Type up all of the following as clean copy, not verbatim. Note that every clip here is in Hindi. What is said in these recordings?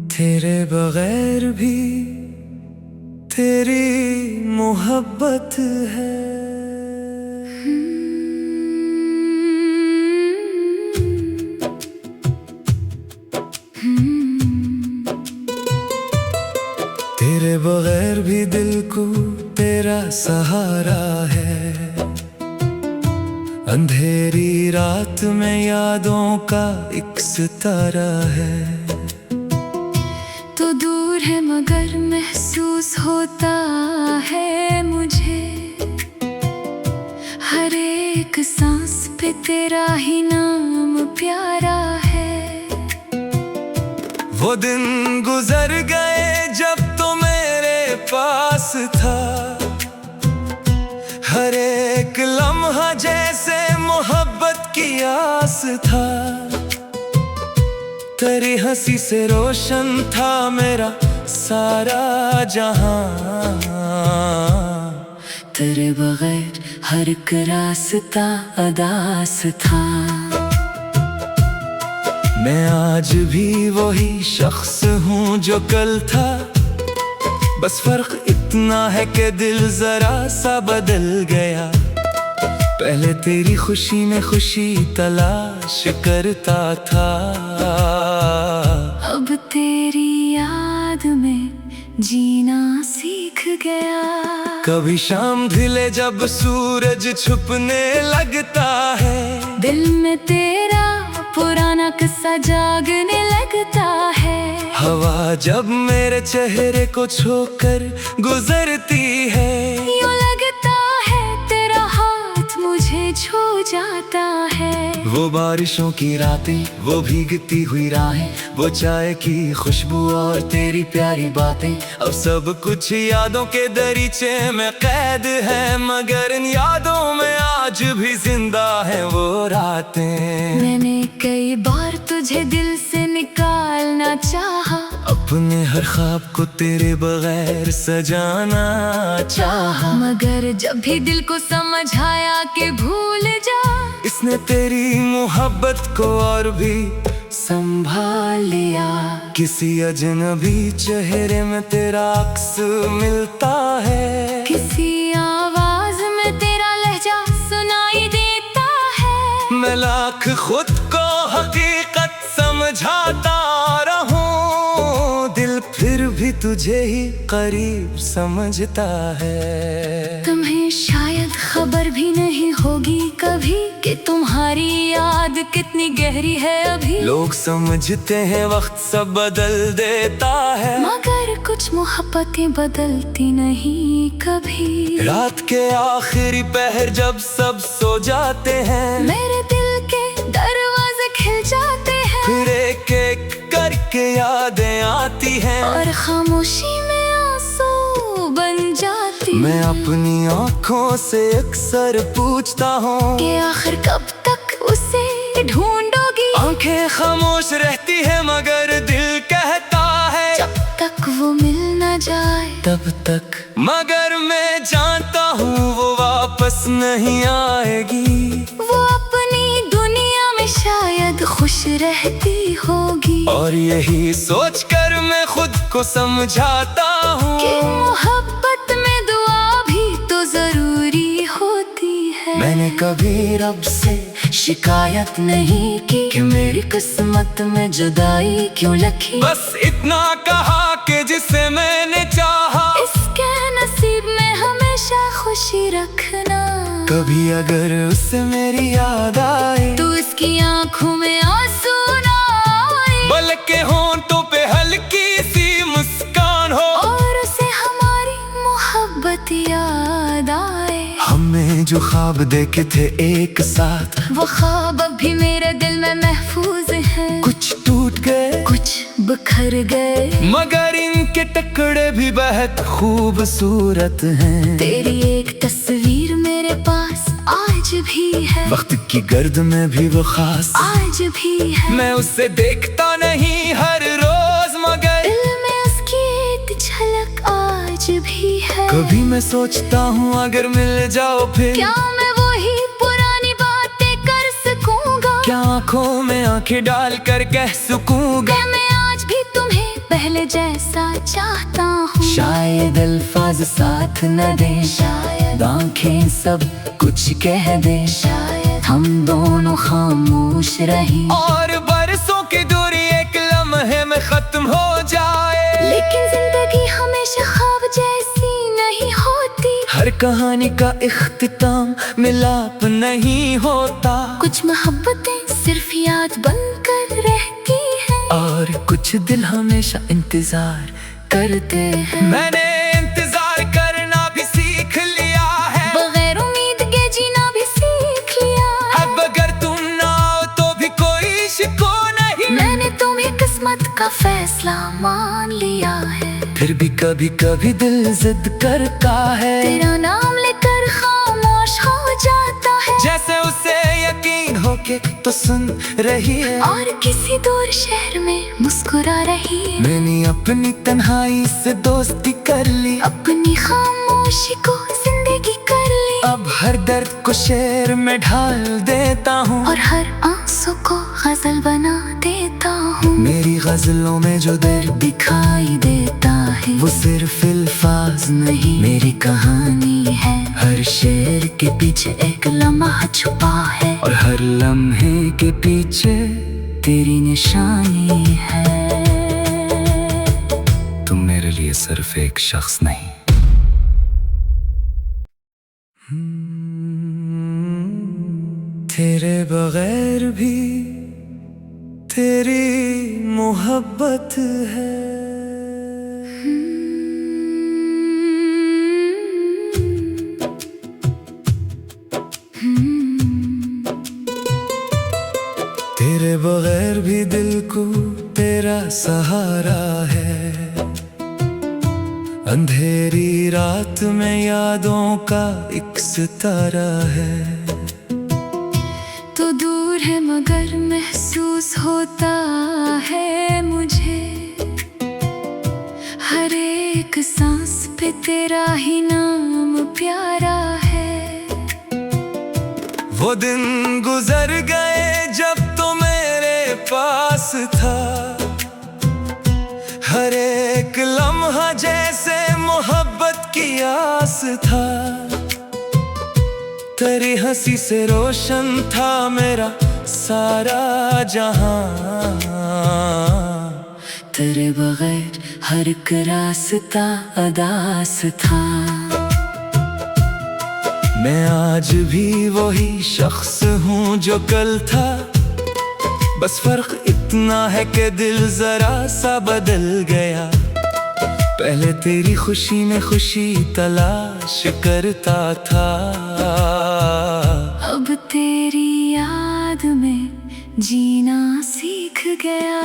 तेरे बगैर भी तेरी मोहब्बत है। तेरे बगैर भी दिल को तेरा सहारा है। अंधेरी रात में यादों का एक सितारा है। तो दूर है मगर महसूस होता है मुझे। हर एक सांस पे तेरा ही नाम प्यारा है। वो दिन गुजर गए जब तो मेरे पास था। हर एक लम्हा जैसे मोहब्बत की आस था। तेरी हंसी से रोशन था मेरा सारा जहां। तेरे बगैर हर एक रास्ता अदास था। मैं आज भी वही शख्स हूँ जो कल था। बस फर्क इतना है कि दिल जरा सा बदल गया। पहले तेरी खुशी में खुशी तलाश करता था। अब तेरी याद में जीना सीख गया। कभी शाम ढले जब सूरज छुपने लगता है। दिल में तेरा पुराना किस्सा जागने लगता है। हवा जब मेरे चेहरे को छोकर गुजरती है। यूं लगता है तेरा हाथ मुझे छू जाता है। वो बारिशों की रातें, वो भीगती हुई राहें, वो चाय की खुशबू और तेरी प्यारी बातें। अब सब कुछ यादों के दरीचे में कैद है। मगर इन यादों में आज भी जिंदा है वो रातें। मैंने कई बार तुझे दिल से निकालना चाहा। अपने हर ख्वाब को तेरे बगैर सजाना चाहा। मगर जब भी दिल को समझ आया कि भूल जा, इसने तेरी मोहब्बत को और भी संभाल लिया। किसी अजनबी चेहरे में तेरा अक्स मिलता है। किसी आवाज में तेरा लहजा सुनाई देता है। मैं लाख खुद को हकीकत समझाता रहूं, दिल फिर भी तुझे ही करीब समझता है। तुम्हें शायद खबर भी नहीं होगी कभी कि तुम्हारी याद कितनी गहरी है अभी। लोग समझते हैं वक्त सब बदल देता है। मगर कुछ मोहब्बतें बदलती नहीं कभी। रात के आखिरी पहर जब सब सो जाते हैं, मेरे दिल के दरवाजे खिल जाते हैं। फिर एक एक करके यादें आती हैं और खामोशी में आंसू बन जाती। मैं अपनी आँखों से अक्सर पूछता हूँ कि आखिर कब तक उसे ढूंढोगी। आंखें खामोश रहती है मगर दिल कहता है जब तक वो मिल न जाए तब तक। मगर मैं जानता हूँ वो वापस नहीं आएगी। वो अपनी दुनिया में शायद खुश रहती होगी। और यही सोचकर मैं खुद को समझाता हूँ कि मोहब्बत में दुआ भी तो जरूरी होती है। मैंने कभी रब से शिकायत नहीं की कि मेरी किस्मत में जुदाई क्यों लिखी। बस इतना कहा कि जिसे मैंने चाहा इसके नसीब में हमेशा खुशी रखना। कभी अगर उससे मेरी याद आए तो इसकी आंखों में आंसू ना आए, बल्कि होंठों पे हल्की सी मुस्कान हो। और उसे हमारी मोहब्बत याद आए। हमें जो ख्वाब देखे थे एक साथ, वो ख्वाब भी मेरे दिल में महफूज हैं। कुछ टूट गए कुछ बिखर गए, मगर इनके टुकड़े भी बहुत खूबसूरत हैं। तेरी एक तस्वीर मेरे पास आज भी है। वक्त की गर्द में भी वो खास आज भी है। मैं उसे देखता नहीं हर रोज, मगर दिल में उसकी एक झलक आज भी है। कभी मैं सोचता हूँ अगर मिल जाओ फिर, क्या मैं वही पुरानी बातें कर सकूंगा क्या आंखों में आंखें डाल कर कह सकूंगा मैं आज भी तुम्हें पहले जैसा चाहता हूँ। शायद अल्फाज साथ न दे, शायद आंखें सब कुछ कह दे, शायद हम दोनों खामोश रहें और बरसों की दूरी एक लम्हे में खत्म हो जाए। लेकिन जिंदगी हमेशा ख्वाब जैसी नहीं होती, हर कहानी का इख्तिताम मिलाप नहीं होता, कुछ मोहब्बतें सिर्फ याद बनकर रहती हैं और कुछ दिल हमेशा इंतजार करते हैं। मैंने इंतजार करना भी सीख लिया है, बगैर उम्मीद के जीना भी सीख लिया है। अब अगर तुम ना हो तो भी कोई शिको नहीं, मैंने तुम्हें किस्मत का फैसला मान लिया है। फिर भी कभी कभी दिल जिद करता है, तेरा नाम लेकर खामोश हो जाता है, जैसे उसे यकीन हो के तो सुन रही है और किसी दूर शहर में मुस्कुरा रही है। मैंने अपनी तन्हाई से दोस्ती कर ली, अपनी खामोशी को जिंदगी कर ली, अब हर दर्द को शेर में ढाल देता हूँ और हर आंसू को गजल बना देता हूँ। मेरी गजलों में जो दर्द दिखाई देता है वो सिर्फ अल्फाज नहीं, मेरी कहानी है। हर शेर के पीछे एक लम्हा छुपा है और हर लम्हे के पीछे तेरी निशानी है। तुम मेरे लिए सिर्फ एक शख्स नहीं। तेरे बगैर भी तेरी मोहब्बत है। तेरे बगैर भी दिल को तेरा सहारा है, अंधेरी रात में यादों का एक सितारा है। तो दूर है मगर महसूस होता है मुझे, हर एक सांस पे तेरा ही नाम प्यारा है। वो दिन गुजर गए जब तो मेरे पास था, हर एक लम्हा जैसे मोहब्बत की आस था। तेरी हंसी से रोशन था मेरा सारा जहां, तेरे बगैर हर एक रास्ता अदास था। मैं आज भी वही शख्स हूँ जो कल था, बस फर्क इतना है कि दिल जरा सा बदल गया। पहले तेरी खुशी में खुशी तलाश करता था, अब तेरी याद में जीना सीख गया।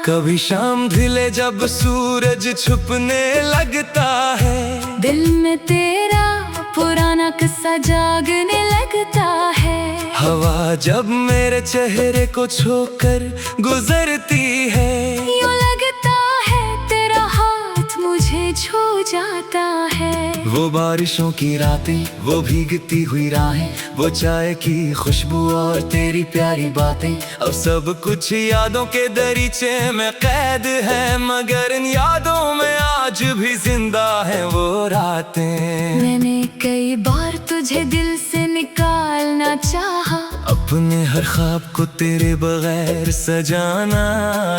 कभी शाम ढले जब सूरज छुपने लगता है, दिल में तेरा पुराना किस्सा जागने लगता है। हवा जब मेरे चेहरे को छूकर गुजरती है, यूं लगता है तेरा हाथ मुझे छू जाता है। वो बारिशों की रातें, वो भीगती हुई राहें, वो चाय की खुशबू और तेरी प्यारी बातें, अब सब कुछ यादों के दरीचे में कैद है, मगर इन यादों में आज भी जिंदा है वो रातें। मैंने कई बार तुझे दिल से निकालना चाहा, अपने हर ख्वाब को तेरे बगैर सजाना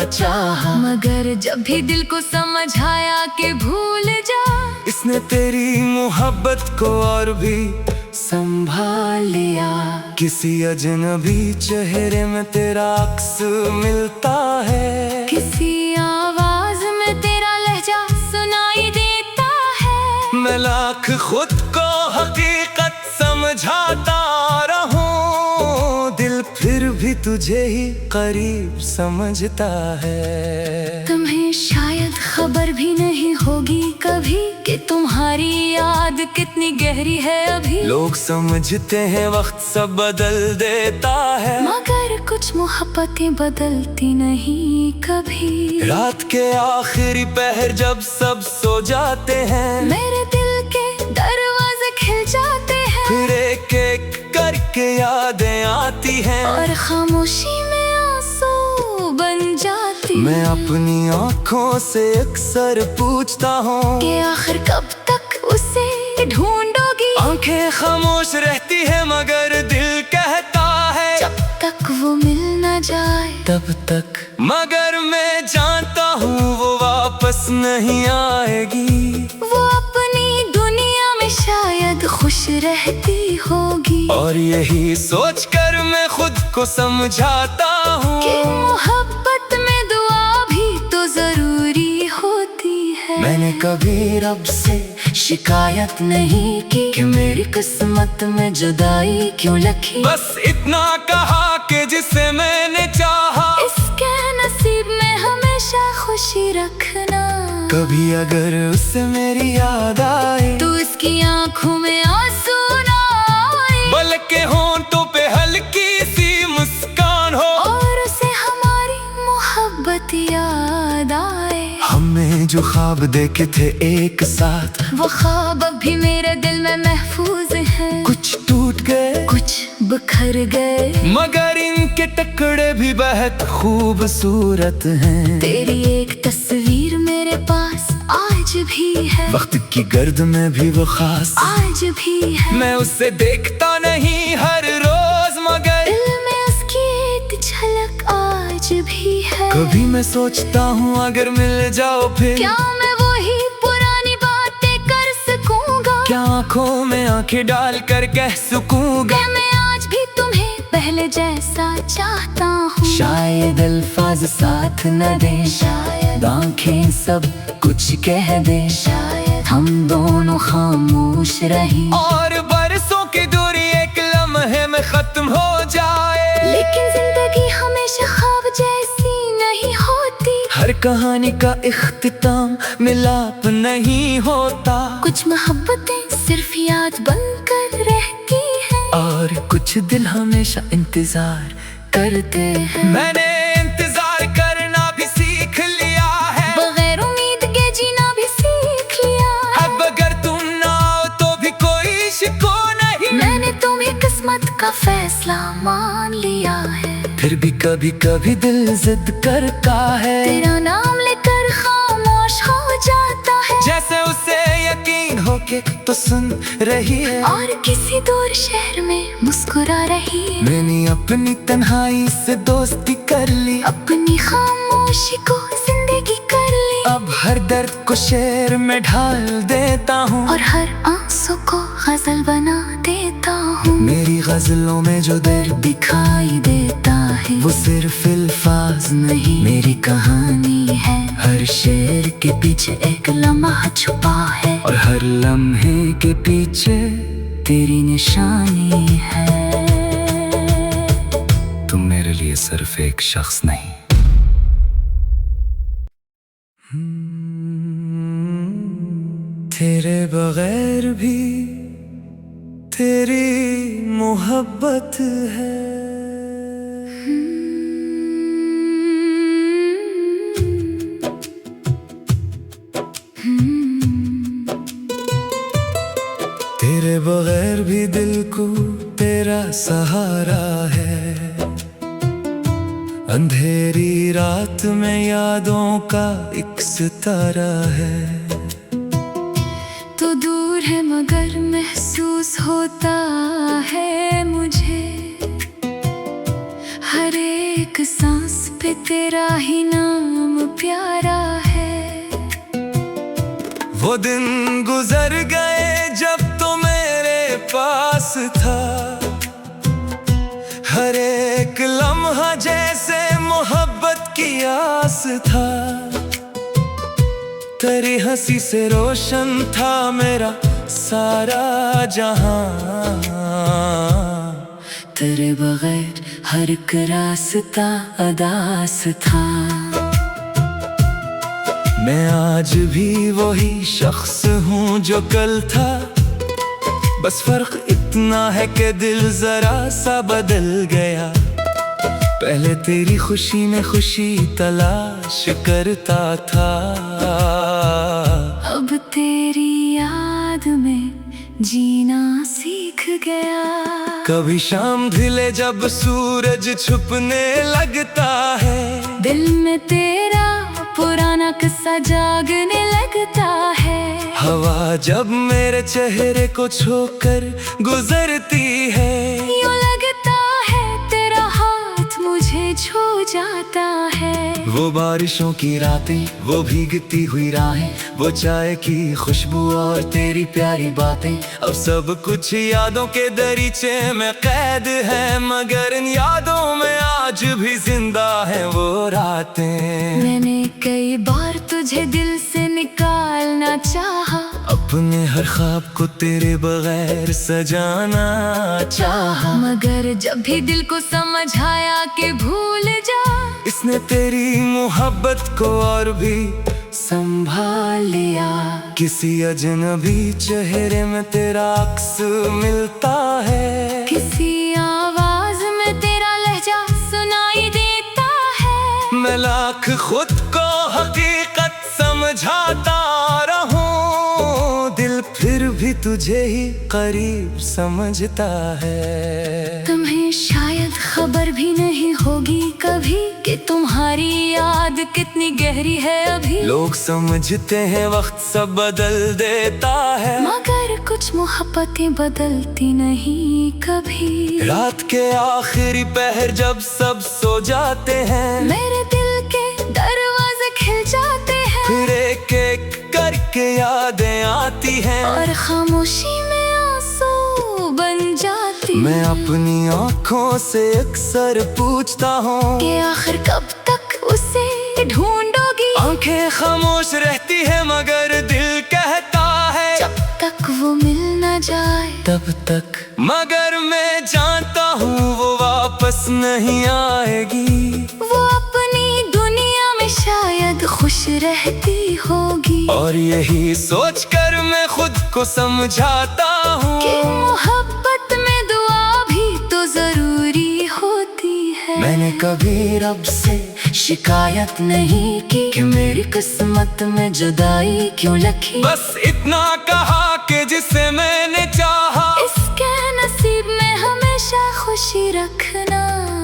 चाहा, मगर जब भी दिल को समझ आया कि भूल जा, इसने तेरी मोहब्बत को और भी संभाल लिया। किसी अजनबी चेहरे में तेरा अक्स मिलता है, किसी आवाज में तेरा लहजा सुनाई देता है। मैं लाख खुद को हकीकत समझाता रहूं, दिल फिर भी तुझे ही करीब समझता है। तुम्हें शायद खबर भी नहीं होगी कभी कि तुम्हारी याद कितनी गहरी है अभी। लोग समझते हैं वक्त सब बदल देता है, मगर कुछ मोहब्बतें बदलती नहीं कभी। रात के आखिरी पहर जब सब सो जाते हैं, मेरे दिल के दरवाजे खिल जाते हैं, फिर एक एक करके यादें आती हैं, और खामोशी में आंसू बन जाती मैं अपनी आँखों से अक्सर पूछता हूँ कि आखिर कब तक उसे ढूंढोगी। आंखें खामोश रहती है मगर दिल कहता है जब तक वो मिल न जाए तब तक, मगर मैं जानता हूँ वो वापस नहीं आएगी। वो अपनी दुनिया में शायद खुश रहती होगी, और यही सोचकर मैं खुद को समझाता हूँ कि मोहब्बत में दुआ भी तो जरूरी होती है। मैंने कभी रब से शिकायत नहीं की कि मेरी किस्मत में जुदाई क्यों लिखी, बस इतना कहा कि जिसे मैंने चाहा इसके नसीब में हमेशा खुशी रखना। कभी अगर उसे मेरी याद आए तो इसकी आंखों में आंसू ना आए, बल्कि होंठों पे हल्की सी मुस्कान हो, और उसे हमारी मोहब्बत याद आए। हमें जो ख्वाब देखे थे एक साथ, वो ख्वाब अभी मेरे दिल में महफूज है। कुछ टूट गए कुछ बिखर गए, मगर इनके टुकड़े भी बहुत खूबसूरत हैं। तेरी एक तस्वीर मेरे पास आज भी है, वक्त की गर्द में भी वो खास आज भी है। मैं उसे देखता नहीं हर रोज, मगर दिल में उसकी एक झलक आज भी है। कभी मैं सोचता हूँ अगर मिल जाओ फिर, क्या मैं वही पुरानी बातें कर सकूंगा, क्या आँखों में आंखें डाल कर कह सकूंगा क्या मैं आज भी तुम्हें पहले जैसा चाहता हूँ। शायद अल्फाज साथ न दे, शायद आंखें सब कुछ कह दे, शायद हम दोनों खामोश रही और बरसों की दूरी एक लम्हे में खत्म हो जाए। लेकिन जिंदगी हमेशा ख्वाब जैसी नहीं होती, हर कहानी का इख्तिताम मिलाप नहीं होता, कुछ मोहब्बतें सिर्फ याद बनकर रहती हैं, और कुछ दिल हमेशा इंतजार करते हैं। मैंने इंतजार करना भी सीख लिया है, बगैर उम्मीद के जीना भी सीख लिया है। अब अगर तुम ना आओ तो भी कोई शिको नहीं, मैंने तुम्हें किस्मत का फैसला मान लिया है। फिर भी कभी कभी दिल जिद करता है, तेरा नाम लेकर खामोश हो जाता है, जैसे उसे यकीन हो के तो सुन रही है, और किसी दूर शहर में मुस्कुरा रही है। मैंने अपनी तन्हाई से दोस्ती कर ली, अपनी खामोशी को जिंदगी कर ली, अब हर दर्द को शेर में ढाल देता हूँ, और हर आंसू को गजल बना देता हूँ। मेरी गजलों में जो दर्द दिखाई देता है वो सिर्फ अल्फाज नहीं, मेरी कहानी है। हर शेर के पीछे एक लम्हा छुपा है, और हर लम्हे के पीछे तेरी निशानी है। तुम मेरे लिए सिर्फ एक शख्स नहीं, तेरे बगैर भी तेरी मोहब्बत है। तेरे बगैर भी दिल को तेरा सहारा है, अंधेरी रात में यादों का एक सितारा है। तो दूर है मगर महसूस होता है मुझे, हर एक सांस पे तेरा ही नाम प्यारा है। वो दिन गुजर गए जब तो मेरे पास था, हर एक लम्हा जैसे मोहब्बत की आस था, तेरी हंसी से रोशन था मेरा सारा जहां, तेरे बगैर हर एक रास्ता अदास था। मैं आज भी वही शख्स हूँ जो कल था, बस फर्क इतना है कि दिल जरा सा बदल गया। पहले तेरी खुशी में खुशी तलाश करता था, अब तेरी याद में जीना सीख गया। कभी शाम ढले जब सूरज छुपने लगता है, दिल में तेरा पुराना किस्सा जागने लगता है। हवा जब मेरे चेहरे को छूकर गुजरती है, यूं लगता है तेरा हाथ मुझे छू जाता है। वो बारिशों की रातें, वो भीगती हुई राहें, वो चाय की खुशबू और तेरी प्यारी बातें, अब सब कुछ यादों के दरीचे में कैद है, मगर इन यादों में आज भी जिंदा है वो रातें। मैंने कई बार तुझे दिल से निकालना चाहा, अपने हर ख्वाब को तेरे बगैर सजाना चाहा, मगर जब भी दिल को समझ आया कि भूल जा, इसने तेरी मोहब्बत को और भी संभाल लिया। किसी अजनबी चेहरे में तेरा अक्स मिलता है, किसी आवाज में तेरा लहजा सुनाई देता है। मैं लाख खुद को हकीकत समझाता रहूं, दिल फिर भी तुझे ही करीब समझता है। तुम्हें शायद खबर भी नहीं होगी कभी कि तुम्हारी याद कितनी गहरी है अभी। लोग समझते हैं वक्त सब बदल देता है, मगर कुछ मोहब्बतें बदलती नहीं कभी। रात के आखिरी पहर जब सब सो जाते हैं, मेरे दिल के दरवाजे खिल जाते हैं, फिर एक एक करके यादें आती हैं, और खामोशी में आंसू बन जाती। मैं अपनी आँखों से अक्सर पूछता हूँ कि आखिर कब तक उसे ढूंढोगी। आंखें खामोश रहती है मगर दिल कहता है जब तक वो मिल न जाए तब तक, मगर मैं जानता हूँ वो वापस नहीं आएगी। वो अपनी दुनिया में शायद खुश रहती होगी, और यही सोचकर मैं खुद को समझाता हूँ कि मोहब्बत में दुआ भी तो जरूरी होती है। मैंने कभी रब से शिकायत नहीं की कि मेरी किस्मत में जुदाई क्यों लिखी, बस इतना कहा कि जिसे मैंने चाहा इसके नसीब में हमेशा खुशी रखना।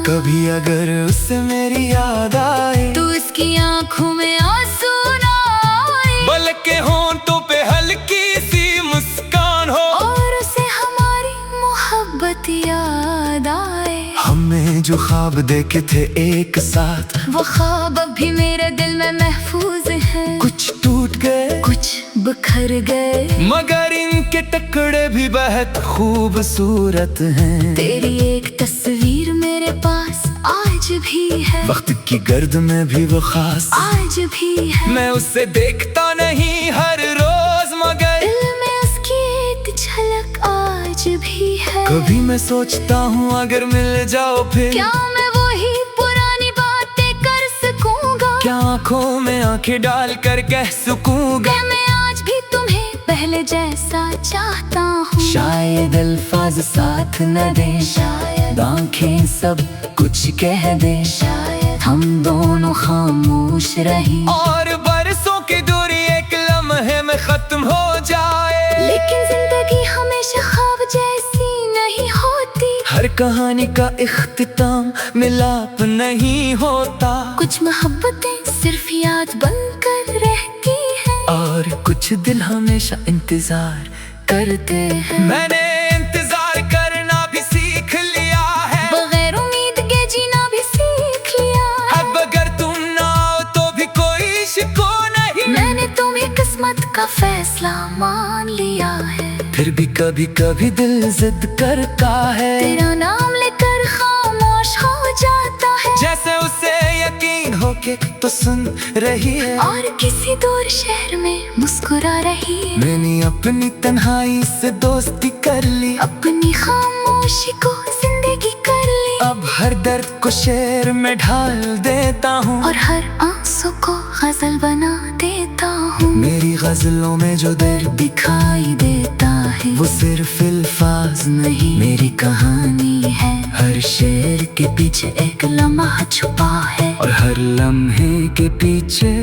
कभी अगर उसे मेरी याद आए तो इसकी आंखों में आंसू ना आए, बल्कि होंठों पे हल्की सी मुस्कान हो, और उसे हमारी मोहब्बत याद आए। हमें जो ख्वाब देखे थे एक साथ, वो ख्वाब अब भी मेरे दिल में महफूज है। कुछ टूट गए कुछ बिखर गए, मगर इनके टुकड़े भी बहुत खूबसूरत हैं। तेरी एक तस्वीर मेरे पास आज भी है, वक्त की गर्द में भी वो खास आज भी है। मैं उसे देखता नहीं हर रोज, मगर दिल में उसकी एक झलक आज भी है। कभी मैं सोचता हूँ अगर मिल जाओ फिर, क्या मैं वही पुरानी बातें कर सकूंगा, क्या आँखों में आंखें डाल कर कह सकूंगा क्या मैं आज भी तुम्हें पहले जैसा चाहता हूँ। शायद अल्फाज साथ न दे, शायद आंखें सब कुछ कह दे, शायद हम दोनों खामोश रही, और बरसों की दूरी एक लम्हे में खत्म हो जाए। लेकिन जिंदगी हमेशा ख्वाब जैसी नहीं होती, हर कहानी का इख्तिताम मिलाप नहीं होता, कुछ मोहब्बतें सिर्फ याद बनकर रहती हैं, और कुछ दिल हमेशा इंतजार करते हैं। मैंने इंतजार करना भी सीख लिया है, बगैर उम्मीद के जीना भी सीख लिया है। अब अगर तुम ना आओ तो भी कोई शिको नहीं, मैंने तुम्हें किस्मत का फैसला मान लिया है। फिर भी कभी कभी दिल जिद करता है, तेरा नाम लेकर खामोश हो जाता है, जैसे उसे यकीन हो के तो सुन रही है, और किसी दूर शहर में मुस्कुरा रही है। मैंने अपनी तन्हाई से दोस्ती कर ली, अपनी खामोशी को जिंदगी कर ली, अब हर दर्द को शेर में ढाल देता हूँ, और हर आंसू को गजल बना देता हूँ। मेरी गजलों में जो दर्द दिखाई देता है, वो सिर्फ अल्फाज नहीं मेरी कहानी है। हर शेर के पीछे एक लम्हा छुपा है, और हर लम्हे के पीछे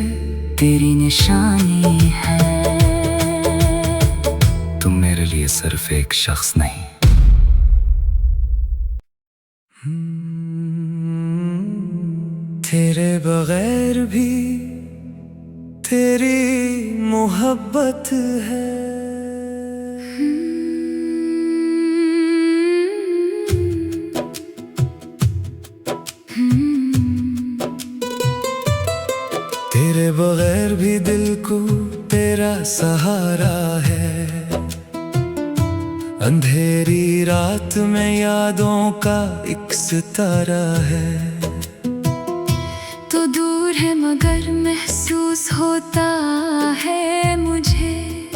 तेरी निशानी है। तुम मेरे लिए सिर्फ एक शख्स नहीं, तेरे बगैर भी तेरी मोहब्बत है। तेरे बगैर भी दिल को तेरा सहारा है। अंधेरी रात में यादों का एक सितारा है। तो दूर है मगर महसूस होता है मुझे,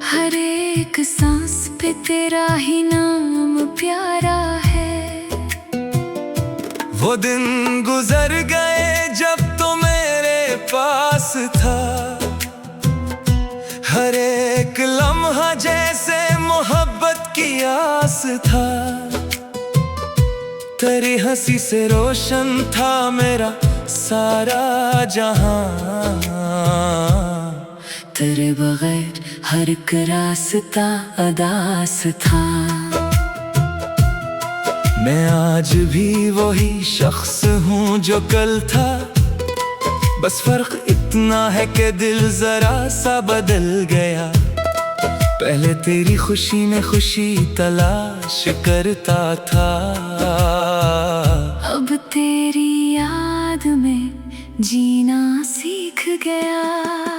हर एक सांस पे तेरा ही नाम प्यारा है। वो दिन गुजर गए जब तो मेरे पास था, हर एक लम्हा जैसे मोहब्बत की आस था। तेरी हंसी से रोशन था मेरा सारा जहां। तेरे बगैर हर एक रास्ता अदास था। मैं आज भी वही शख्स हूँ जो कल था, बस फर्क इतना है कि दिल जरा सा बदल गया। पहले तेरी खुशी में खुशी तलाश करता था, अब तेरी याद में जीना सीख गया।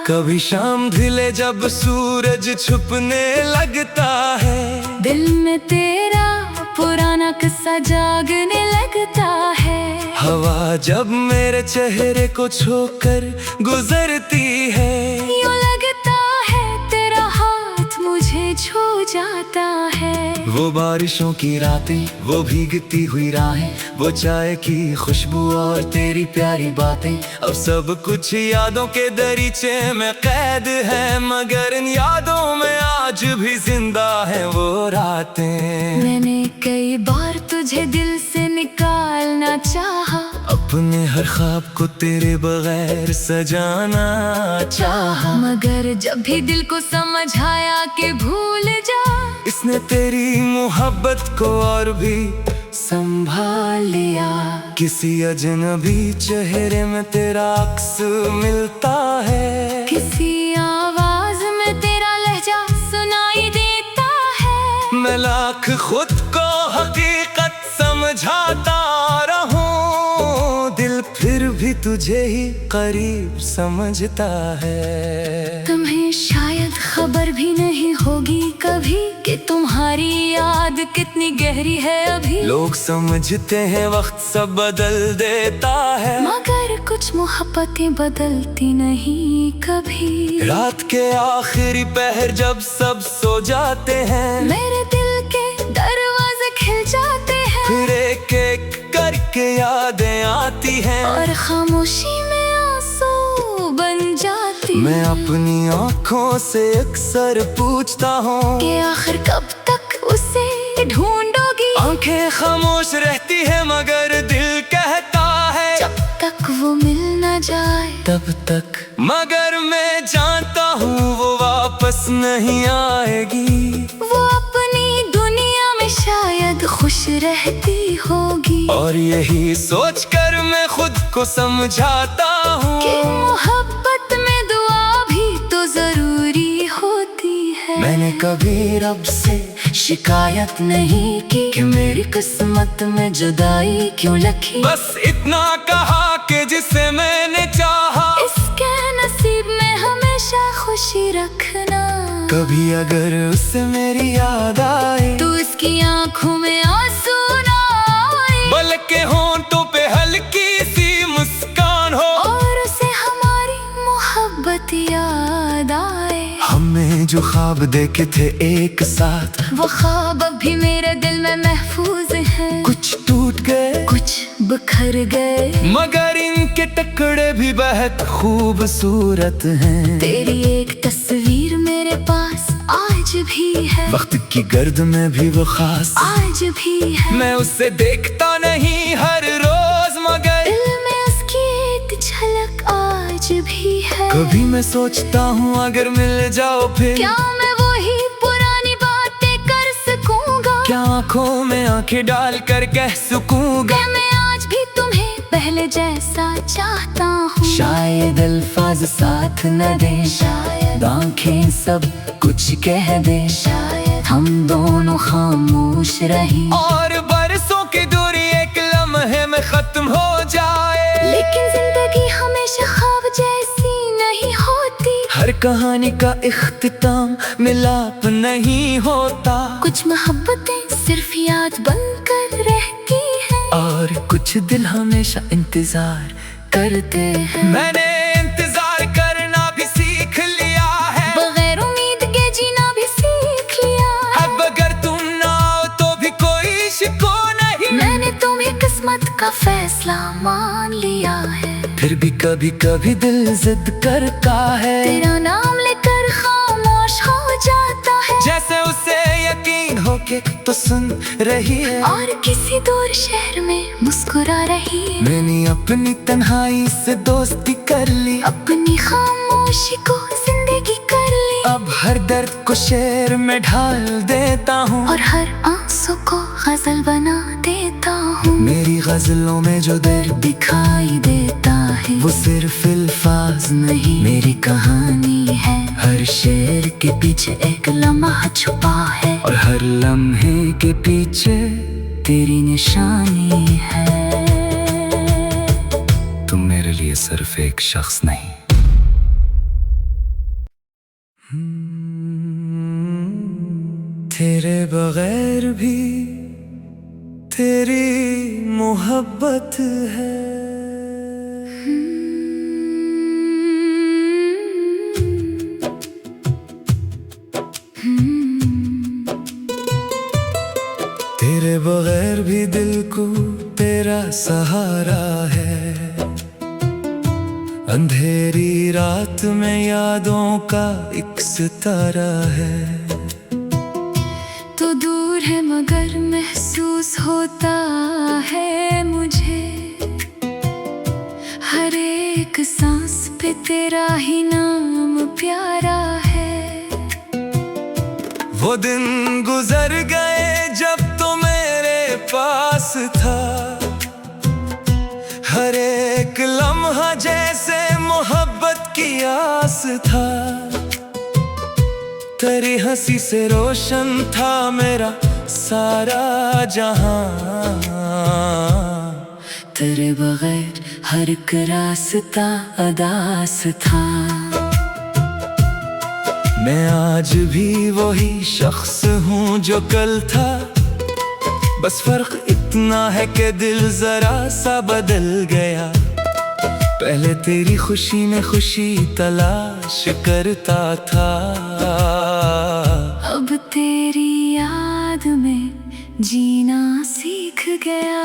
कभी शाम ढले जब सूरज छुपने लगता है, दिल में तेरा पुराना किस्सा जागने लगता है। हवा जब मेरे चेहरे को छूकर गुजरती है, यूं लगता है तेरा हाथ मुझे छू जाता है। वो बारिशों की रातें, वो भीगती हुई राहें, वो चाय की खुशबू और तेरी प्यारी बातें, अब सब कुछ यादों के दरीचे में कैद है। मगर इन यादों में आज भी जिंदा है वो रातें। मैंने कई बार तुझे दिल से निकालना चाहा, अपने हर ख्वाब को तेरे बगैर सजाना चाहा। मगर जब भी दिल को समझ आया कि भूल जा, इसने तेरी मोहब्बत को और भी संभाल लिया। किसी अजनबी चेहरे में तेरा अक्स मिलता है, किसी आवाज में तेरा लहजा सुनाई देता है। मैं लाख खुद को हकीकत समझाता रहूं, दिल फिर भी तुझे ही करीब समझता है। तुम्हें शायद खबर भी नहीं होगी कभी कि तुम्हारी याद कितनी गहरी है अभी। लोग समझते हैं वक्त सब बदल देता है, मगर कुछ मोहब्बतें बदलती नहीं कभी। रात के आखिरी पहर जब सब सो जाते हैं, मेरे दिल के दरवाजे खिल जाते हैं, फिर एक एक करके यादें आती हैं, और खामोशी में आंसू बन जाती। मैं अपनी आँखों से अक्सर पूछता हूँ कि आखिर कब तक उसे ढूंढोगी। आंखें खामोश रहती है मगर दिल कहता है जब तक वो मिल न जाए तब तक। मगर मैं जानता हूँ वो वापस नहीं आएगी, वो अपनी दुनिया में शायद खुश रहती होगी। और यही सोचकर मैं खुद को समझाता हूँ कि मोहब्बत में दुआ भी तो जरूरी होती है। मैंने कभी रब से शिकायत नहीं की कि मेरी किस्मत में जुदाई क्यों लिखी। बस इतना कहा कि जिसे मैंने चाहा इसके नसीब में हमेशा खुशी रखना। कभी अगर उसे मेरी याद आए तो इसकी आंखों में आंसू ना आए, बल्कि होंठों पे हल्की सी मुस्कान हो, और उसे हमारी मोहब्बत याद आए। हमने जो ख्वाब देखे थे एक साथ, वो ख्वाब अब भी मेरे दिल में महफूज हैं। कुछ टूट गए कुछ बिखर गए, मगर इनके टुकड़े भी बहुत खूबसूरत हैं। तेरी एक तस्वीर मेरे पास आज भी है, वक्त की गर्द में भी वो खास आज भी है। मैं उसे देखता नहीं हर रोज, मगर दिल में उसकी एक झलक आज भी है। कभी मैं सोचता हूँ अगर मिल जाओ फिर, क्या मैं वही पुरानी बातें कर सकूंगा। क्या आँखों में आंखें डाल कर कह सकूंगा क्या मैं आज भी तुम्हें पहले जैसा चाहता हूँ। शायद अल्फाज साथ न दें, शायद आँखें सब कुछ कह दें, शायद हम दोनों खामोश रहें और बरसों की दूरी एक लम्हे में खत्म हो जाए। लेकिन जिंदगी हमेशा ख्वाब जैसी नहीं होती। हर कहानी का इख्तिताम मिलाप नहीं होता, कुछ मोहब्बतें सिर्फ याद बनकर रहती हैं, और कुछ दिल हमेशा इंतजार करते हैं। मैंने इंतजार करना भी सीख लिया है, बगैर उम्मीद के जीना भी सीख लिया है। अब अगर तुम ना आओ तो भी कोई शिको नहीं। मैंने तुम्हें किस्मत का फैसला मान लिया है। फिर भी कभी कभी दिल जिद करता है, तेरा नाम लेकर खामोश हो जाता है। जैसे उसे यकीन हो के तो सुन रही है, और किसी दूर शहर में मुस्कुरा रही है। मैंने अपनी तन्हाई से दोस्ती कर ली, अपनी खामोशी को जिंदगी कर ली। अब हर दर्द को शेर में ढाल देता हूँ, और हर आंसू को गजल बना देता हूँ। मेरी गजलों में जो दर्द दिखाई देता है वो सिर्फ अल्फाज नहीं, मेरी कहानी है। हर शेर के पीछे एक लम्हा छुपा है, और हर लम्हे के पीछे तेरी निशानी है। तुम मेरे लिए सिर्फ एक शख्स नहीं। तेरे बगैर भी तेरी मोहब्बत है। तेरे बगैर भी दिल को तेरा सहारा है, अंधेरी रात में यादों का एक सितारा है। तो दूर है मगर महसूस होता है मुझे, हर एक सांस पे तेरा ही नाम प्यारा है। वो दिन गुजर गए जब तो मेरे पास था, हर एक लम्हा जैसे मोहब्बत की आस था। तेरी हंसी से रोशन था मेरा सारा जहां, तेरे बगैर हर एक रास्ता अदास था। मैं आज भी वही शख्स हूँ जो कल था, बस फर्क इतना है कि दिल जरा सा बदल गया। पहले तेरी खुशी में खुशी तलाश करता था, अब तेरी याद में जीना सीख गया।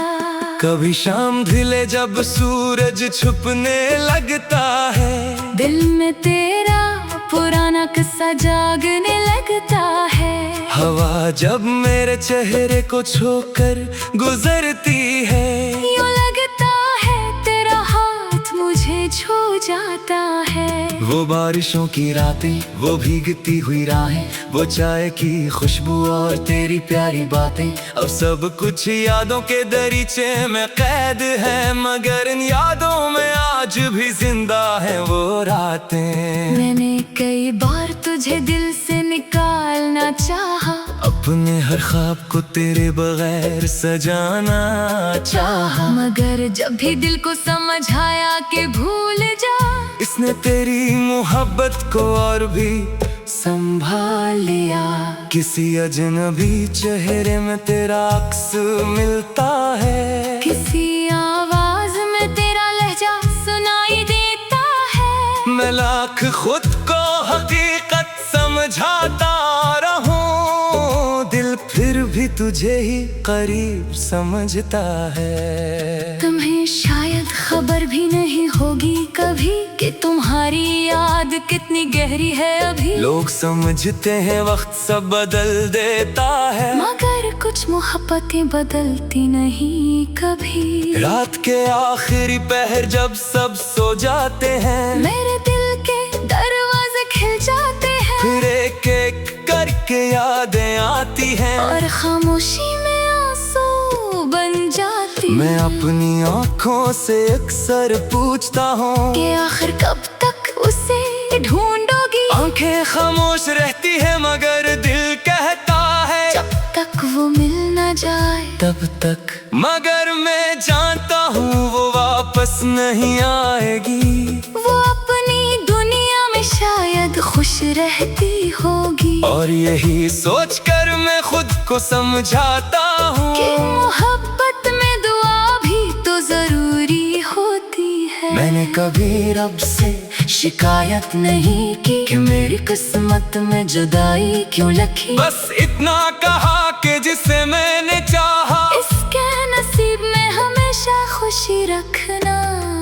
कभी शाम ढले जब सूरज छुपने लगता है, दिल में तेरा पुराना किस्सा जागने लगता है। हवा जब मेरे चेहरे को छोकर गुजरती है, यूं लगता है तेरा हाथ मुझे छू जाता है। वो बारिशों की रातें, वो भीगती हुई राहें, वो चाय की खुशबू और तेरी प्यारी बातें, अब सब कुछ यादों के दरीचे में कैद है, मगर इन यादों में आज भी जिंदा है वो रातें। मैंने कई बार तुझे दिल से निकालना चाहा, अपने हर ख्वाब को तेरे बगैर सजाना चाहा, मगर जब भी दिल को समझ आया कि भूल जा, इसने तेरी मोहब्बत को और भी संभाल लिया। किसी अजनबी चेहरे में तेरा अक्स मिलता है, किसी आवाज में तेरा लहजा सुनाई देता है। मैं लाख खुद को हकीकत समझाता रहूं, दिल फिर भी तुझे ही करीब समझता है। तुम्हें शायद खबर भी नहीं होगी कभी कि तुम्हारी याद कितनी गहरी है अभी। लोग समझते हैं वक्त सब बदल देता है, मगर कुछ मोहब्बतें बदलती नहीं कभी। रात के आखिरी पहर जब सब सो जाते हैं, मेरे दिल के दरवाजे खिल जाते हैं, फिर एक एक करके यादें आती हैं, और खामोशी में आंसू बन जाती होती मैं अपनी आँखों से अक्सर पूछता हूँ कि आखिर कब तक उसे ढूंढोगी। आंखें खामोश रहती है मगर दिल कहता है जब तक वो मिल न जाए तब तक। मगर मैं जानता हूँ वो वापस नहीं आएगी। वो अपनी दुनिया में शायद खुश रहती होगी। और यही सोचकर मैं खुद को समझाता हूँ कि मोहब्बत में दुआ भी तो जरूरी होती है। मैंने कभी रब से शिकायत नहीं की कि मेरी किस्मत में जुदाई क्यों लिखी। बस इतना कहा कि जिसे मैंने चाहा इसके नसीब में हमेशा खुशी रखना।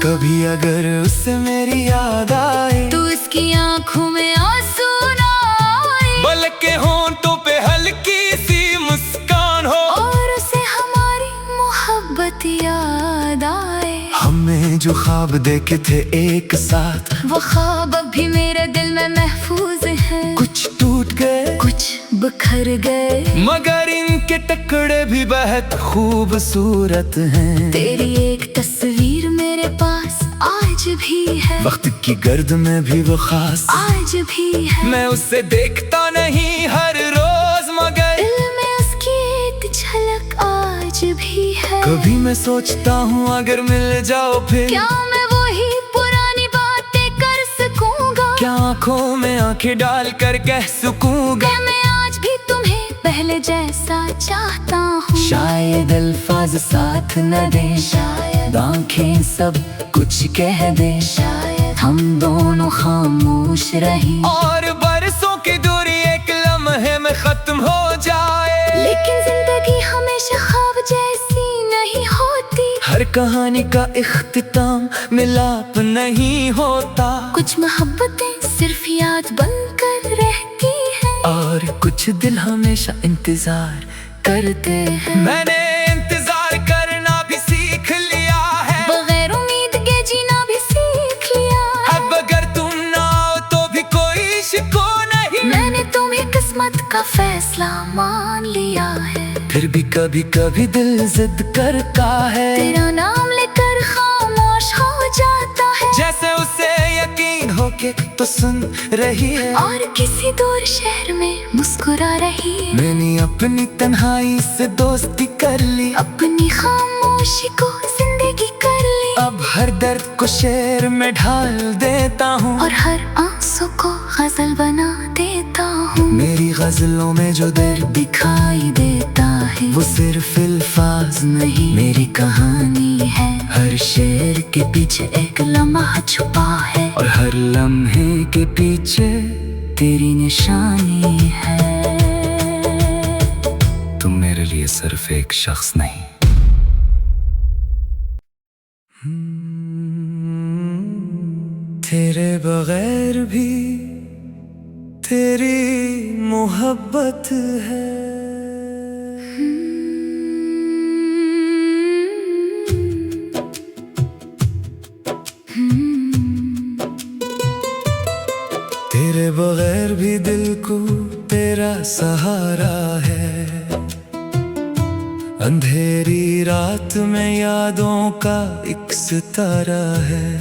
कभी अगर उसे मेरी याद आए तो इसकी आंखों में आंसू ना आए, बल्कि होंठों पे हल्की सी मुस्कान हो। और उसे हमारी मोहब्बत याद आए। हमें जो ख्वाब देखे थे एक साथ वो ख्वाब अब भी मेरे दिल में महफूज हैं। कुछ टूट गए कुछ बिखर गए, मगर इनके टुकड़े भी बहुत खूबसूरत हैं। तेरी एक तस्वीर मेरे पास आज भी है। वक्त की गर्द में भी वो खास आज भी है। मैं उसे देखता नहीं हर रोज मगर दिल में उसकी एक झलक आज भी है। कभी मैं सोचता हूँ अगर मिल जाओ फिर क्या मैं वही पुरानी बातें कर सकूंगा। क्या आँखों में आंखें डाल कर कह सकूंगा क्या मैं आज भी तुम्हें पहले जैसा चाहता हूँ। शायद अल्फाज साथ न दे, शायद आंखें सब कुछ कह दे, शायद हम दोनों खामोश रही और बरसों की दूरी एक लम्हे में खत्म हो जाए। लेकिन जिंदगी हमेशा ख्वाब जैसी नहीं होती। हर कहानी का इख्तिताम मिलाप नहीं होता। कुछ मोहब्बतें सिर्फ याद बनकर रहती हैं, और कुछ दिल हमेशा इंतजार करते हैं। मैंने इंतजार करना भी सीख लिया है, बगैर उम्मीद के जीना भी सीख लिया है। अब अगर तुम ना आओ तो भी कोई शिको नहीं। मैंने तुम्हें किस्मत का फैसला मान लिया है। फिर भी कभी कभी दिल जिद करता है, तेरा नाम लेकर खामोश हो जाता है। जैसे उसे यकीन हो के तो सुन रही है और किसी दूर शहर में मुस्कुरा रही है। मैंने अपनी तन्हाई से दोस्ती कर ली, अपनी खामोशी को जिंदगी कर ली। अब हर दर्द को शेर में ढाल देता हूँ और हर आंसू को गजल बना देता हूँ। मेरी गजलों में जो दर्द दिखाई देता है वो सिर्फ अल्फाज नहीं मेरी कहानी है। हर शेर के पीछे एक लम्हा छुपा है और हर लम्हे के पीछे तेरी निशानी है। तुम मेरे लिए सिर्फ एक शख्स नहीं। तेरे बगैर भी तेरी मोहब्बत है। तेरे बगैर भी दिल को तेरा सहारा है। अंधेरी रात में यादों का एक सितारा है।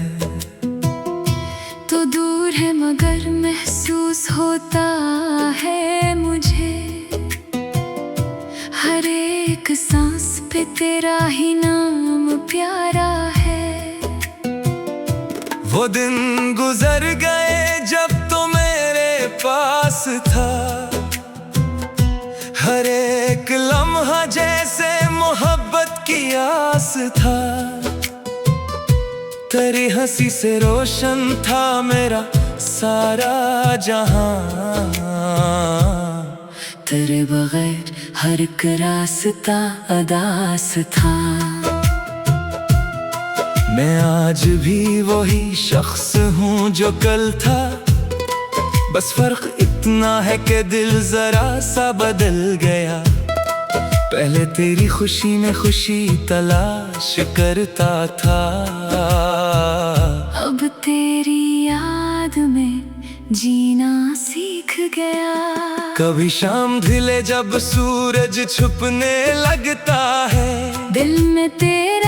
तो दूर है मगर महसूस होता है मुझे। हर एक सांस पे तेरा ही नाम प्यारा है। वो दिन गुजर गए जब तो मेरे पास था। हर एक लम्हा जैसे मोहब्बत की आस था। तेरी हंसी से रोशन था मेरा सारा जहां। तेरे बगैर हर एक रास्ता अदास था। मैं आज भी वही शख्स हूँ जो कल था। बस फर्क इतना है कि दिल जरा सा बदल गया। पहले तेरी खुशी में खुशी तलाश करता था। अब तेरी याद में जीना सीख गया। कभी शाम ढले जब सूरज छुपने लगता है। दिल में तेरा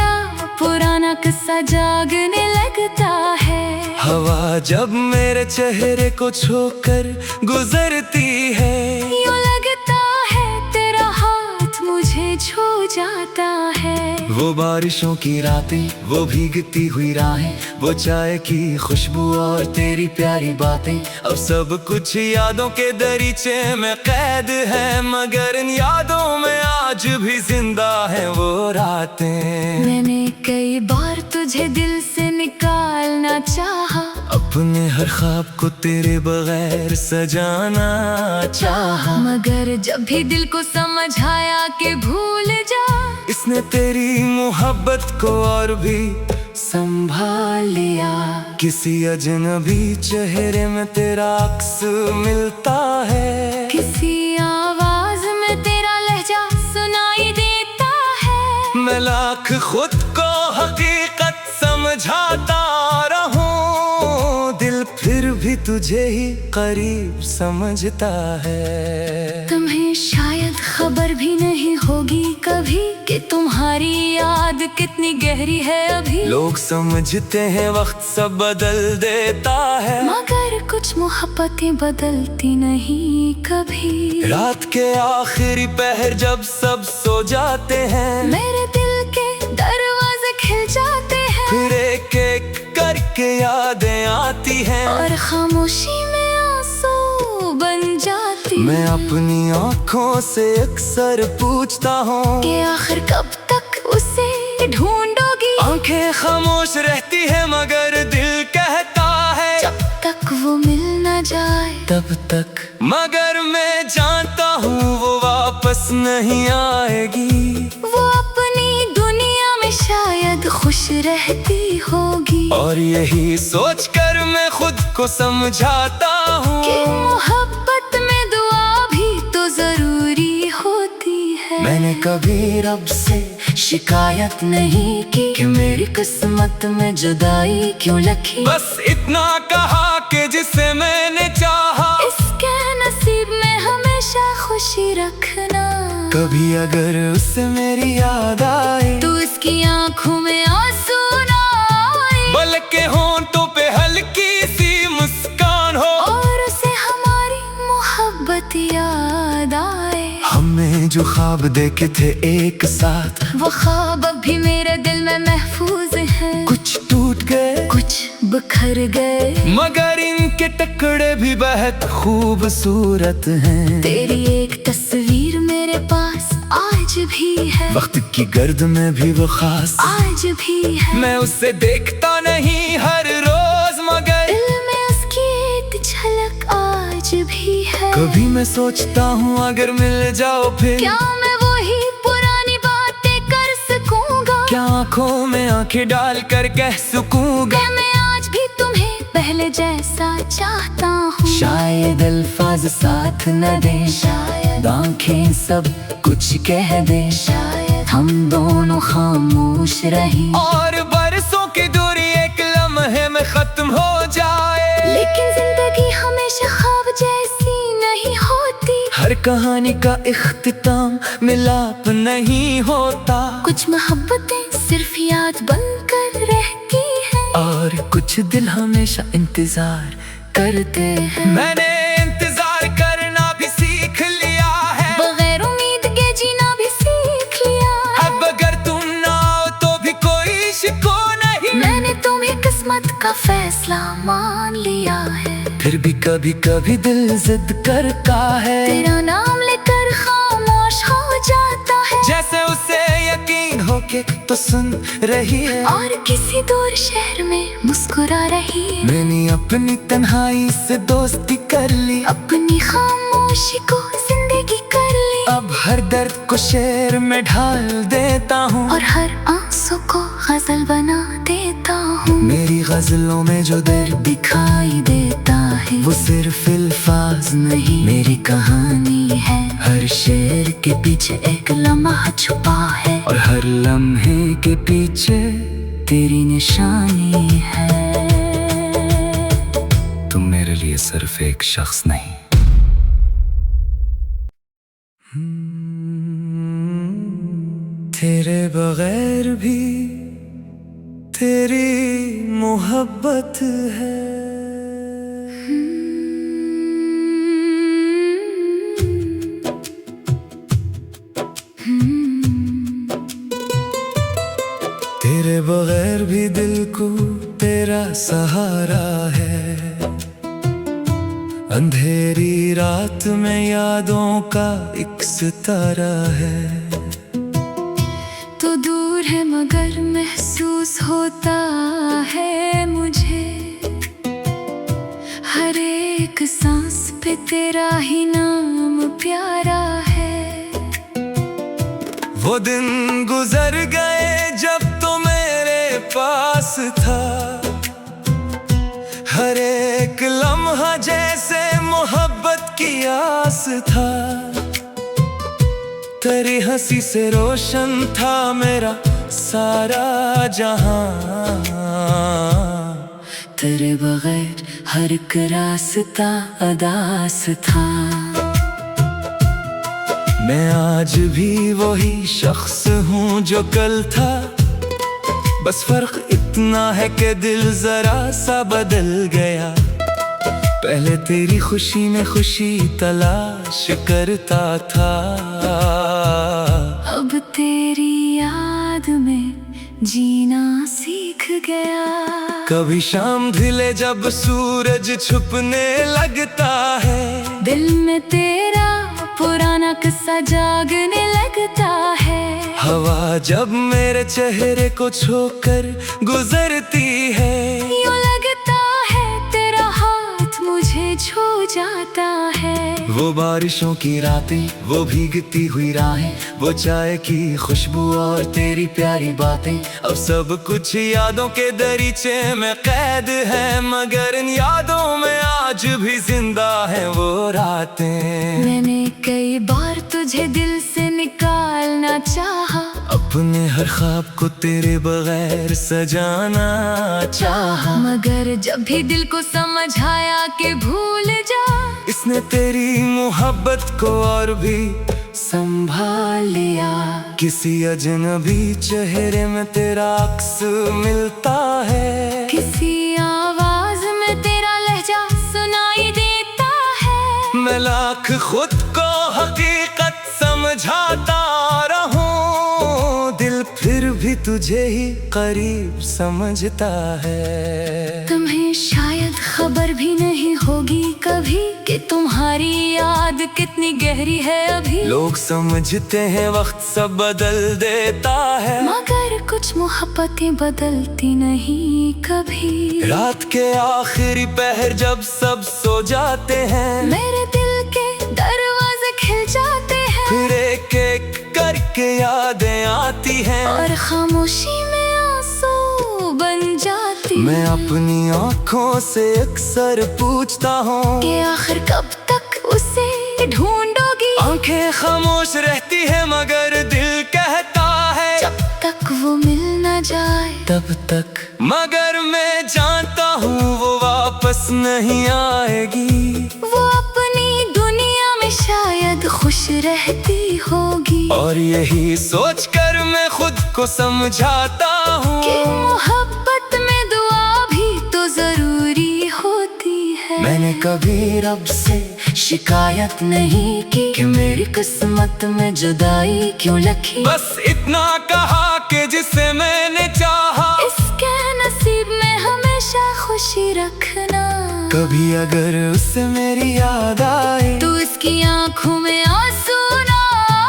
सा जागने लगता है। हवा जब मेरे चेहरे को छूकर गुजरती है, यूं लगता है तेरा हाथ मुझे छू जाता है। वो बारिशों की रातें, वो भीगती हुई राहें, वो चाय की खुशबू और तेरी प्यारी बातें, अब सब कुछ यादों के दरीचे में कैद है, मगर इन यादों में आज भी जिंदा है वो रातें। मैंने कई बार तुझे दिल से निकालना चाहा, अपने हर ख्वाब को तेरे बगैर सजाना चाहा, मगर जब भी दिल को समझ आया कि भूल जा, इसने तेरी मोहब्बत को और भी संभाल लिया। किसी अजनबी चेहरे में तेरा अक्स मिलता है, किसी आवाज में तेरा लहजा सुनाई देता है। मैं लाख खुद को हकीकत समझाता रहूं, दिल फिर भी तुझे ही करीब समझता है। तुम्हें शायद खबर भी नहीं होगी कभी कि तुम्हारी याद कितनी गहरी है अभी। लोग समझते हैं वक्त सब बदल देता है, मगर कुछ मोहब्बतें बदलती नहीं कभी। रात के आखिरी पहर जब सब सो जाते हैं, मेरे दिल के दरवाजे खिल जाते हैं, फिर एक एक करके यादें आती हैं, और खामोशी में आंसू बन जाती। मैं अपनी आँखों से अक्सर पूछता हूँ कि आखिर कब तक उसे ढूंढोगी। आंखें खामोश रहती है मगर दिल कहता है जब तक वो मिल न जाए तब तक, मगर मैं जानता हूँ वो वापस नहीं आएगी। वो अपनी दुनिया में शायद खुश रहती होगी, और यही सोचकर मैं खुद को समझाता हूँ कि मोहब्बत में दुआ भी तो जरूरी होती है। मैंने कभी रब से शिकायत नहीं की कि मेरी किस्मत में जुदाई क्यों लिखी। बस इतना कहा कि जिसे मैंने चाहा इसके नसीब में हमेशा खुशी रखना। कभी अगर उससे मेरी याद आए तो इसकी आंखों में आंसू ना आए, बल्कि होंठों पे हल्की सी मुस्कान हो, और उसे हमारी मोहब्बत याद आए। हमने जो ख्वाब देखे थे एक साथ, वो ख्वाब अब भी मेरे दिल में महफूज है। कुछ टूट गए कुछ बिखर गए, मगर इनके टुकड़े भी बहुत खूबसूरत हैं। तेरी एक तस्वीर मेरे पास आज भी है, वक्त की गर्द में भी वो खास आज भी है। मैं उसे देखता नहीं हर रोज, मगर दिल में उसकी एक झलक आज भी है। कभी मैं सोचता हूँ अगर मिल जाओ फिर, क्या मैं वही पुरानी बातें कर सकूंगा। क्या आँखों में आंखें डाल कर कह सकूंगा क्या मैं आज भी तुम्हें पहले जैसा चाहता हूँ। शायद अल्फाज साथ न दे, शायद आंखें सब कुछ कह दे, शायद हम दोनों खामोश रही, और बरसों की दूरी एक लम्हे में खत्म हो जाए। लेकिन जिंदगी हमेशा ख्वाब जैसी नहीं होती। हर कहानी का इख्तिताम मिलाप नहीं होता, कुछ मोहब्बतें सिर्फ याद बनकर रहती हैं, और कुछ दिल हमेशा इंतजार करते हैं। मैंने इंतजार करना भी सीख लिया है, बगैर उम्मीद के जीना भी सीख लिया है। अब अगर तुम ना आओ तो भी कोई शिको नहीं। मैंने तुम्हें किस्मत का फैसला मान लिया है, फिर भी कभी कभी दिल जिद करता है, तेरा नाम लेकर खामोश हो जाता है। जैसे उसे यकीन हो होके तो सुन रही है, और किसी दूर शहर में मुस्कुरा रही है। मैंने अपनी तन्हाई से दोस्ती कर ली, अपनी खामोशी को जिंदगी कर ली, अब हर दर्द को शेर में ढाल देता हूँ, और हर आंसू को गजल बना देता हूँ। मेरी गजलों में जो दर्द दिखाई देता है वो सिर्फ अल्फाज नहीं, मेरी कहानी है। हर शेर के पीछे एक लम्हा छुपा है, और हर लम्हे के पीछे तेरी निशानी है। तुम मेरे लिए सिर्फ एक शख्स नहीं। तेरे बगैर भी तेरी मोहब्बत है। तेरे बगैर भी दिल को तेरा सहारा है, अंधेरी रात में यादों का एक सितारा है। तो दूर है मगर महसूस होता है मुझे, हर एक सांस पे तेरा ही नाम प्यारा है। वो दिन गुजर गए जब तो मेरे पास था, हर एक लम्हा जैसे मोहब्बत की आस था। तेरी हंसी से रोशन था मेरा सारा जहां, तेरे बगैर हर एक रास्ता अदास था। मैं आज भी वही शख्स हूँ जो कल था, बस फर्क इतना है कि दिल जरा सा बदल गया। पहले तेरी खुशी में खुशी तलाश करता था, अब तेरी याद में जीना सीख गया। कभी शाम ढले जब सूरज छुपने लगता है, दिल में तेरा पुराना किस्सा जागने लगता है। हवा जब मेरे चेहरे को छोकर गुजरती है, यूं लगता है तेरा हाथ मुझे छू जाता है। वो बारिशों की रातें, वो भीगती हुई राहें, वो चाय की खुशबू और तेरी प्यारी बातें, अब सब कुछ यादों के दरीचे में कैद है, मगर इन यादों में आज भी जिंदा है वो रातें। मैंने कई बार तुझे दिल से निकालना चाहा, अपने हर ख्वाब को तेरे बगैर सजाना चाहा, मगर जब भी दिल को समझ आया कि भूल जा, इसने तेरी मोहब्बत को और भी संभाल लिया। किसी अजनबी चेहरे में तेरा अक्स मिलता है, किसी आवाज में तेरा लहजा सुनाई देता है। मैं लाख खुद को हकीकत समझाता रहूं, दिल फिर भी तुझे ही करीब समझता है। तुम्हें शायद खबर भी नहीं होगी कभी कि तुम्हारी याद कितनी गहरी है अभी। लोग समझते हैं वक्त सब बदल देता है, मगर कुछ मोहब्बतें बदलती नहीं कभी। रात के आखिरी पहर जब सब सो जाते हैं, मेरे दिल के दरवाजे खिल जाते हैं, फिर एक एक करके यादें आती हैं, और खामोशी में आंसू बन जाती। मैं अपनी आँखों से अक्सर पूछता हूँ कि आखिर कब तक उसे ढूंढोगी। आंखें खामोश रहती है मगर दिल कहता है जब तक वो मिल न जाए तब तक, मगर मैं जानता हूँ वो वापस नहीं आएगी। वो अपनी दुनिया में शायद खुश रहती होगी, और यही सोचकर मैं खुद को समझाता हूँ कि मोहब्बत में दुआ भी तो जरूरी होती है। मैंने कभी रब से शिकायत नहीं की कि मेरी किस्मत में जुदाई क्यों लिखी। बस इतना कहा कि जिसे मैंने चाहा इसके नसीब में हमेशा खुशी रखना। कभी अगर उससे मेरी याद आए तो इसकी आंखों में आंसू ना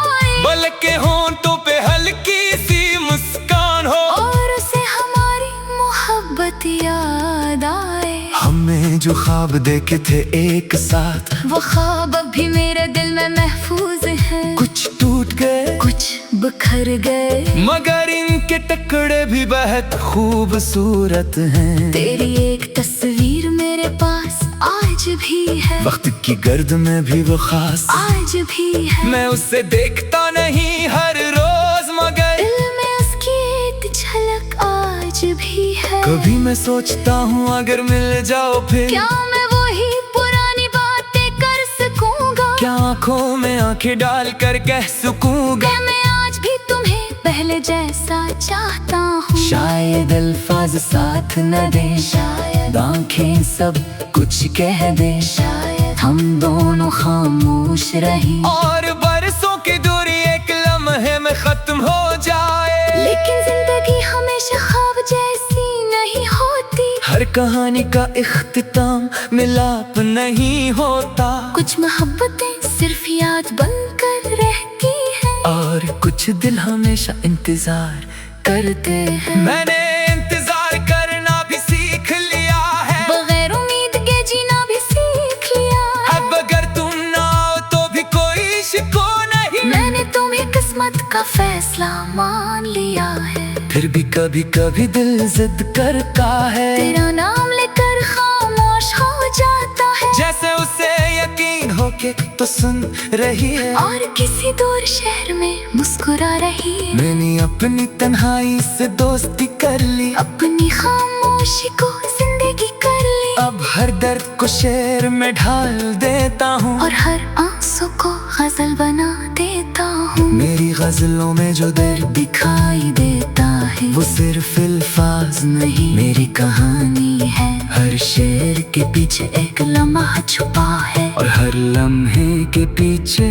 आए, बल्कि होंठों पे हल्की सी मुस्कान हो, और उसे हमारी मोहब्बत याद आए। हमें जो ख्वाब देखे थे एक साथ, वो ख्वाब अभी मेरे दिल में महफूज है। कुछ टूट गए कुछ बिखर गए, मगर इनके टुकड़े भी बहुत खूबसूरत हैं। तेरी एक तस्वीर मेरे पास आज भी है, वक्त की गर्द में भी वो खास आज भी है। मैं उसे देखता नहीं हर रोज, मगर दिल में उसकी एक झलक आज भी है। कभी मैं सोचता हूँ अगर मिल जाओ फिर, क्या मैं वही पुरानी बातें कर सकूंगा? क्या आँखों में आंखें डाल कर कह सकूंगा मैं आज भी तुम्हें पहले जैसा चाहता हूँ। शायद अल्फाज साथ न दे, शायद आंखें सब कुछ कह दे, शायद हम दोनों खामोश रही और बरसों की दूरी एक लम्हे में खत्म हो जाए। लेकिन जिंदगी हमेशा ख्वाब जैसी नहीं होती। हर कहानी का इख्तिताम मिलाप नहीं होता। कुछ मोहब्बतें सिर्फ याद बनकर रहती हैं, और कुछ दिल हमेशा इंतजार करते हैं। मैंने इंतजार करना भी सीख लिया है, बगैर उम्मीद के जीना भी सीख लिया है। अब अगर तुम ना आओ तो भी कोई शिको नहीं। मैंने तुम्हें किस्मत का फैसला मान लिया है। फिर भी कभी कभी दिल जिद करता है, तेरा नाम लेकर खामोश हो जाता है। जैसे उसे यकीन हो के तो सुन रही है, और किसी दूर शहर में मुस्कुरा रही है। मैंने अपनी तन्हाई से दोस्ती कर ली, अपनी खामोशी को जिंदगी कर ली। अब हर दर्द को शेर में ढाल देता हूँ, और हर आंसू को गजल बना देता हूँ। मेरी गजलों में जो दर्द दिखाई देता है वो सिर्फ अल्फाज नहीं, मेरी कहानी है। हर शेर के पीछे एक लम्हा छुपा है, और हर लम्हे के पीछे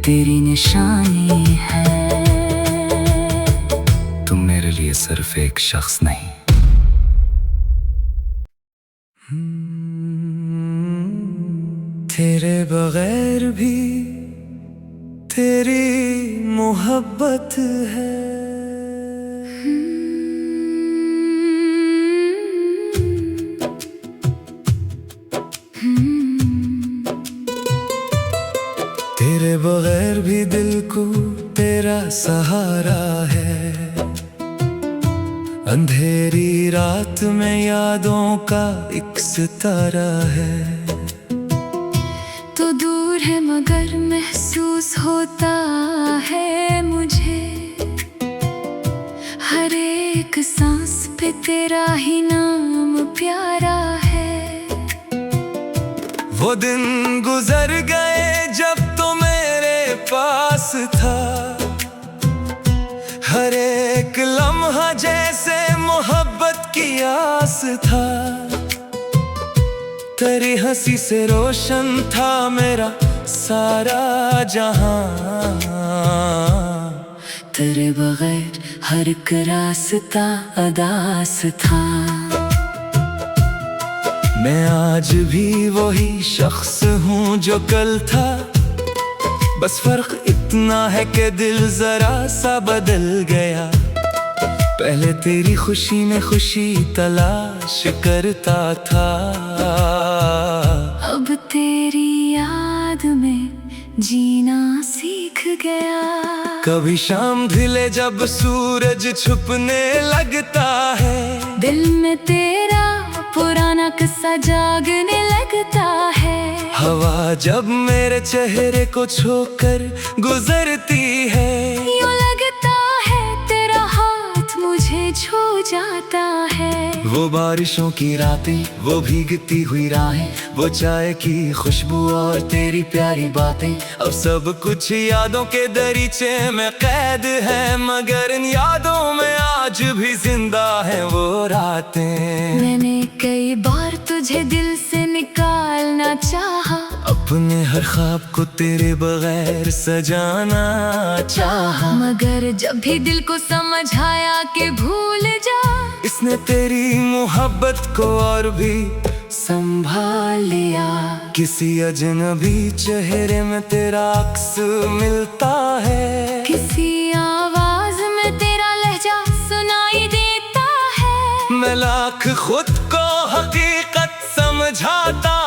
तेरी निशानी है। तुम मेरे लिए सिर्फ एक शख्स नहीं। तेरे बगैर भी तेरी मोहब्बत है। तेरे बगैर भी दिल को तेरा सहारा है। अंधेरी रात में यादों का एक सितारा है। तो दूर है मगर महसूस होता है मुझे, हर एक सांस पे तेरा ही नाम प्यारा है। वो दिन गुजर गए जब तो मेरे पास था, हर एक लम्हा जैसे मोहब्बत की आस था। तेरी हंसी से रोशन था मेरा सारा जहां, तेरे बगैर हर एक रास्ता अदास था। मैं आज भी वही शख्स हूँ जो कल था, बस फर्क इतना है कि दिल जरा सा बदल गया। पहले तेरी खुशी में खुशी तलाश करता था, अब तेरी याद में जीना सीख गया। कभी शाम ढले जब सूरज छुपने लगता है, दिल में तेरा पुराना किस्सा जागने लगता है। हवा जब मेरे चेहरे को छोकर गुजरती है, यूं लगता है तेरा हाथ मुझे छू जाता है। वो बारिशों की रातें, वो भीगती हुई राहें, वो चाय की खुशबू और तेरी प्यारी बातें, अब सब कुछ यादों के दरीचे में कैद है। मगर इन यादों में आज भी जिंदा है वो रातें। मैंने कई बार तुझे दिल से निकालना चाहा, अपने हर ख्वाब को तेरे बगैर सजाना चाहा। मगर जब भी दिल को समझ आया कि भूल जा, इसने तेरी मोहब्बत को और भी संभाल लिया। किसी अजनबी चेहरे में तेरा अक्स मिलता है, किसी आवाज में तेरा लहजा सुनाई देता है। मैं लाख खुद को हकीकत समझाता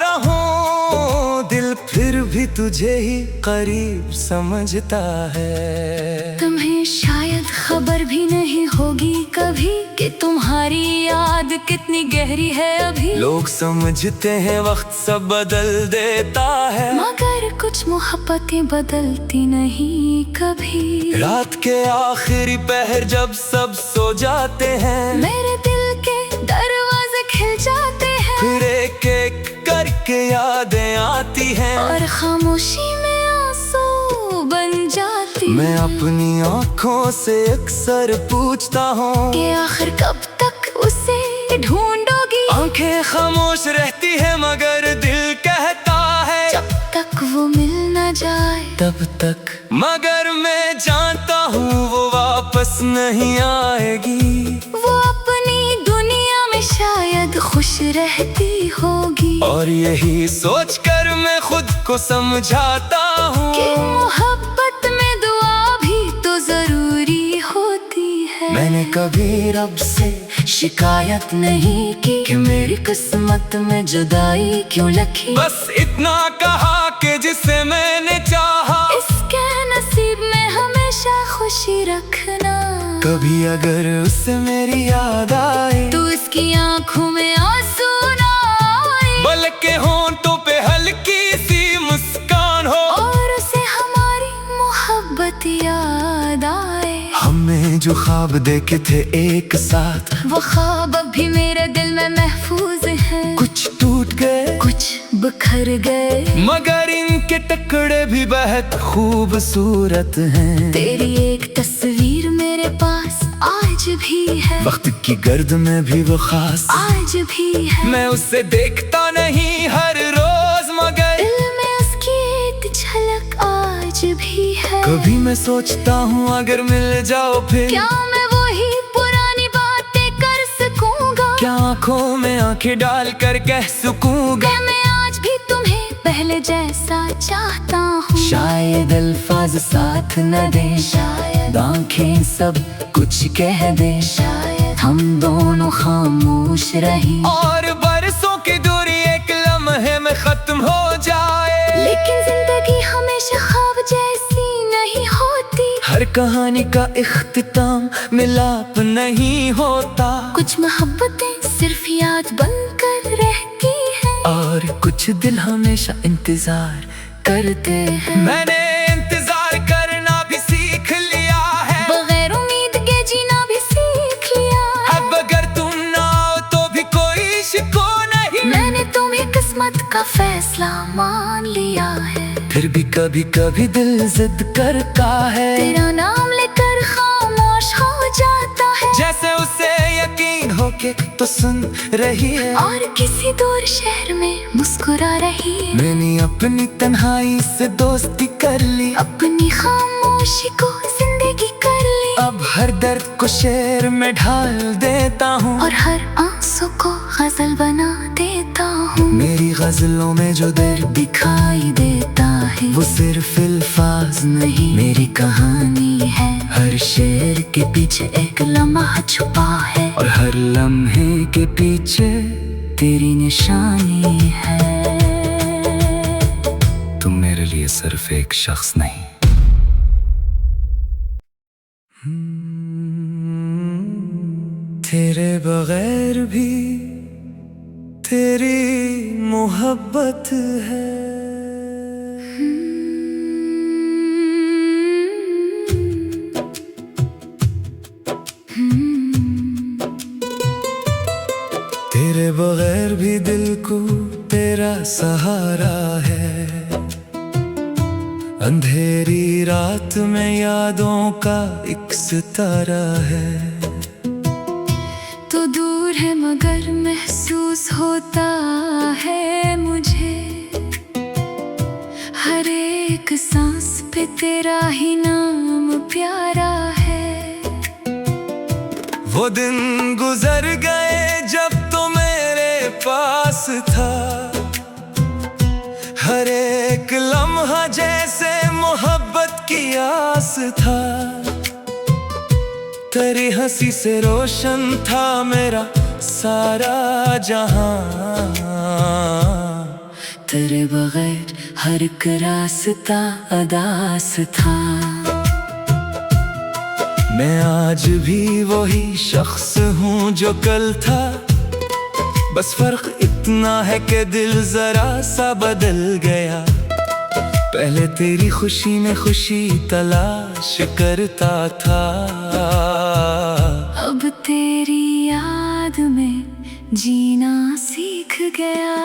रहूं, दिल फिर भी तुझे ही करीब समझता है। तुम्हें शायद खबर भी नहीं होगी कभी कि तुम्हारी याद कितनी गहरी है अभी। लोग समझते हैं वक्त सब बदल देता है, मगर कुछ मोहब्बतें बदलती नहीं कभी। रात के आखिरी पहर जब सब सो जाते हैं, मेरे दिल के दरवाजे खिल जाते हैं, फिर एक एक करके यादें आती हैं, और खामोशी में आंसू बन जाती मैं अपनी आँखों से अक्सर पूछता हूँ कि आखिर कब तक उसे ढूंढोगी। आंखें खामोश रहती है मगर दिल कहता है जब तक वो मिल न जाए तब तक। मगर मैं जानता हूँ वो वापस नहीं आएगी। वो अपनी दुनिया में शायद खुश रहती होगी। और यही सोचकर मैं खुद को समझाता हूँ कि मोहब्बत में दुआ भी तो जरूरी होती है। मैंने कभी रब से शिकायत नहीं की कि मेरी किस्मत में जुदाई क्यों लिखी। बस इतना कहा कि जिसे मैंने चाहा इसके नसीब में हमेशा खुशी रखना। कभी अगर उससे मेरी याद आए तो इसकी आंखों में आंसू ना आए, बल्कि होंठों पे हल्की सी मुस्कान हो और उसे हमारी मोहब्बत याद आए। हमने जो ख्वाब देखे थे एक साथ वो ख्वाब अभी मेरे दिल में महफूज हैं। कुछ टूट गए कुछ बिखर गए, मगर इनके टुकड़े भी बहुत खूबसूरत हैं। तेरी एक तस्वीर मेरे पास आज भी है। वक्त की गर्द में भी वो खास आज भी है। मैं उससे देखता नहीं हर रोज मगर दिल में उसकी एक झलक आज भी है। कभी मैं सोचता हूँ अगर मिल जाओ फिर क्या मैं वही पुरानी बातें कर सकूंगा। क्या आँखों में आंखें डाल कर कह सकूंगा क्या मैं आज भी तुम्हें पहले जैसा चाहता हूँ। शायद अल्फाज साथ न दे, शायद आंखें सब कुछ कह दे, शायद हम दोनों खामोश रही और बरसों की दूरी एक लम्हे में खत्म हो जाए। लेकिन जिंदगी हमेशा ख्वाब जैसी नहीं होती। हर कहानी का इख्तिताम मिलाप नहीं होता। कुछ मोहब्बतें सिर्फ याद बनकर रहती हैं, और कुछ दिल हमेशा इंतजार करते हैं। मैंने इंतजार करना भी सीख लिया है, बगैर उम्मीद के जीना भी सीख लिया है। अब अगर तुम ना आओ तो भी कोई शिको नहीं। मैंने तुम्हें किस्मत का फैसला मान लिया है। फिर भी कभी कभी दिल जिद करता है, तेरा नाम लेकर खामोश हो जाता है। जैसे उसे यकीन हो के तो सुन रही है और किसी दूर शहर में मुस्कुरा रही है। मैंने अपनी तन्हाई से दोस्ती कर ली, अपनी खामोशी को जिंदगी कर ली। अब हर दर्द को शेर में ढाल देता हूँ और हर आंसू को गजल बना देता हूँ। मेरी गजलों में जो दर्द दिखाई देता है वो सिर्फ अल्फाज नहीं मेरी कहानी है। हर शेर के पीछे एक लम्हा छुपा है और हर लम्हे के पीछे तेरी निशानी है। तुम मेरे लिए सिर्फ एक शख्स नहीं। तेरे बगैर भी तेरी मोहब्बत है। तेरे बगैर भी दिल को तेरा सहारा है। अंधेरी रात में यादों का एक सितारा है। तो दूर है मगर महसूस होता है मुझे। हर एक सांस पे तेरा ही नाम प्यारा है। वो दिन गुजर गए जब तो मेरे पास था। हर एक लम्हा जैसे मोहब्बत की आस था। तेरी हंसी से रोशन था मेरा सारा जहां। तेरे बगैर हर एक रास्ता अदास था। मैं आज भी वही शख्स हूँ जो कल था। बस फर्क इतना है कि दिल जरा सा बदल गया। पहले तेरी खुशी में खुशी तलाश करता था। अब तेरी याद में जीना सीख गया।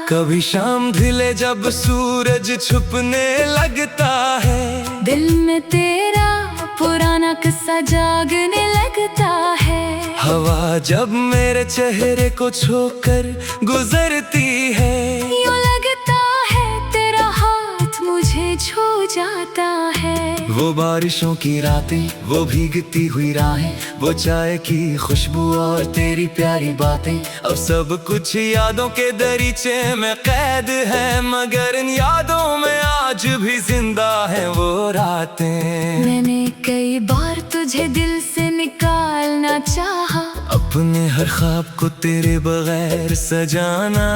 कभी शाम ढले जब सूरज छुपने लगता है। दिल में तेरा पुराना किस्सा जागने लगता है। हवा जब मेरे चेहरे को छूकर गुजरती है, यूं लगता है तेरा हाथ मुझे छू जाता है। वो बारिशों की रातें, वो भीगती हुई राहें, वो चाय की खुशबू और तेरी प्यारी बातें, अब सब कुछ यादों के दरीचे में कैद है, मगर इन यादों में आज भी जिंदा है वो रातें। मैंने कई बार तुझे दिल से निकालना चाहा, अपने हर ख्वाब को तेरे बगैर सजाना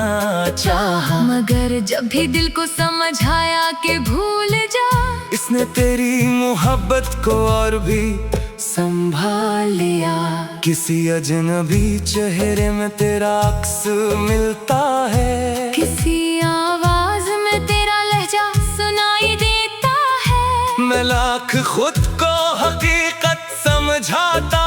चाहा, मगर जब भी दिल को समझ आया कि भूल जा, इसने तेरी मोहब्बत को और भी संभाल लिया। किसी अजनबी चेहरे में तेरा अक्स मिलता है, किसी आवाज में तेरा लहजा सुनाई देता है। मैं लाख खुद को हकीकत समझाता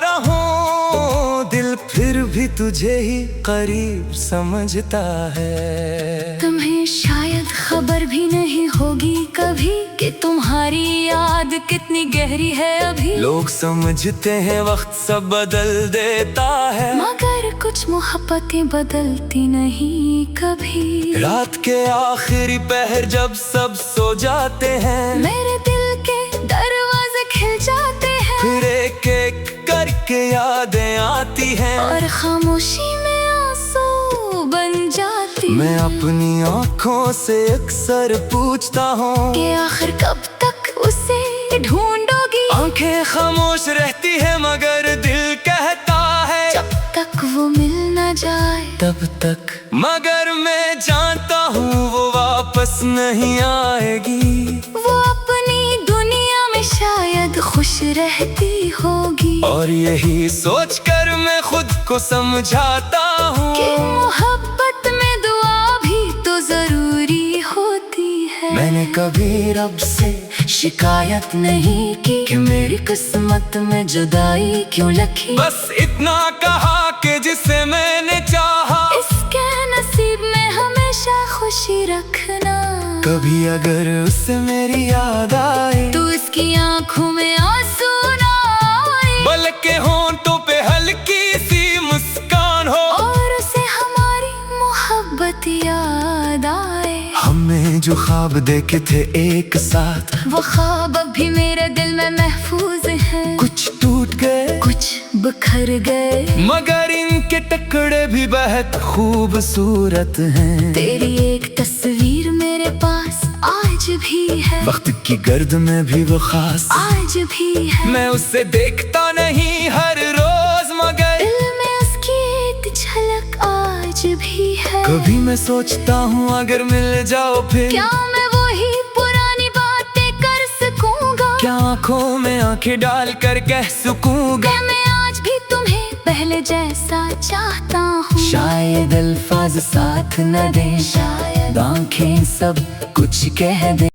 रहूं, दिल फिर भी तुझे ही करीब समझता है। तुम्हें शायद खबर भी नहीं होगी कभी कि तुम्हारी याद कितनी गहरी है अभी। लोग समझते हैं वक्त सब बदल देता है, मगर कुछ मोहब्बतें बदलती नहीं कभी। रात के आखिरी पहर जब सब सो जाते हैं, मेरे दिल के दरवाजे खिल जाते हैं, फिर एक एक करके यादें आती हैं, और खामोशी में आंसू बन जाती। मैं अपनी आँखों से अक्सर पूछता हूँ कि आखिर कब तक उसे ढूंढोगी। आंखें खामोश रहती है मगर दिल कहता है जब तक वो मिल न जाए तब तक, मगर मैं जानता हूँ वो वापस नहीं आएगी। वो अपनी दुनिया में शायद खुश रहती होगी, और यही सोचकर मैं खुद को समझाता हूँ कि मोहब्बत में दुआ भी तो जरूरी होती है। मैंने कभी रब से शिकायत नहीं की कि मेरी किस्मत में जुदाई क्यों लिखी, बस इतना कहा कि जिसे मैंने चाहा इसके नसीब में हमेशा खुशी रखना। कभी अगर उससे मेरी याद आए तो इसकी आंखों में आंसू ना आए, बल्कि होंठों पे हल्की सी मुस्कान हो, और उसे हमारी मोहब्बत याद आए। हमने जो ख्वाब देखे थे एक साथ, वो ख्वाब अब भी मेरे दिल में महफूज हैं। कुछ टूट गए कुछ बिखर गए, मगर इनके टुकड़े भी बहुत खूबसूरत हैं। तेरी एक तस्वीर मेरे पास आज भी है, वक्त की गर्द में भी वो खास आज भी है। मैं उसे देखता नहीं हर रोज, मगर दिल में उसकी एक झलक आज भी है। कभी मैं सोचता हूँ अगर मिल जाओ फिर, क्या मैं वही पुरानी बातें कर सकूंगा? क्या आँखों में आंखें डाल कर कह सकूंगा क्या मैं आज भी तुम्हें पहले जैसा चाहता हूँ? शायद अल्फाज साथ न दें, शायद आंखें सब कुछ कह दें।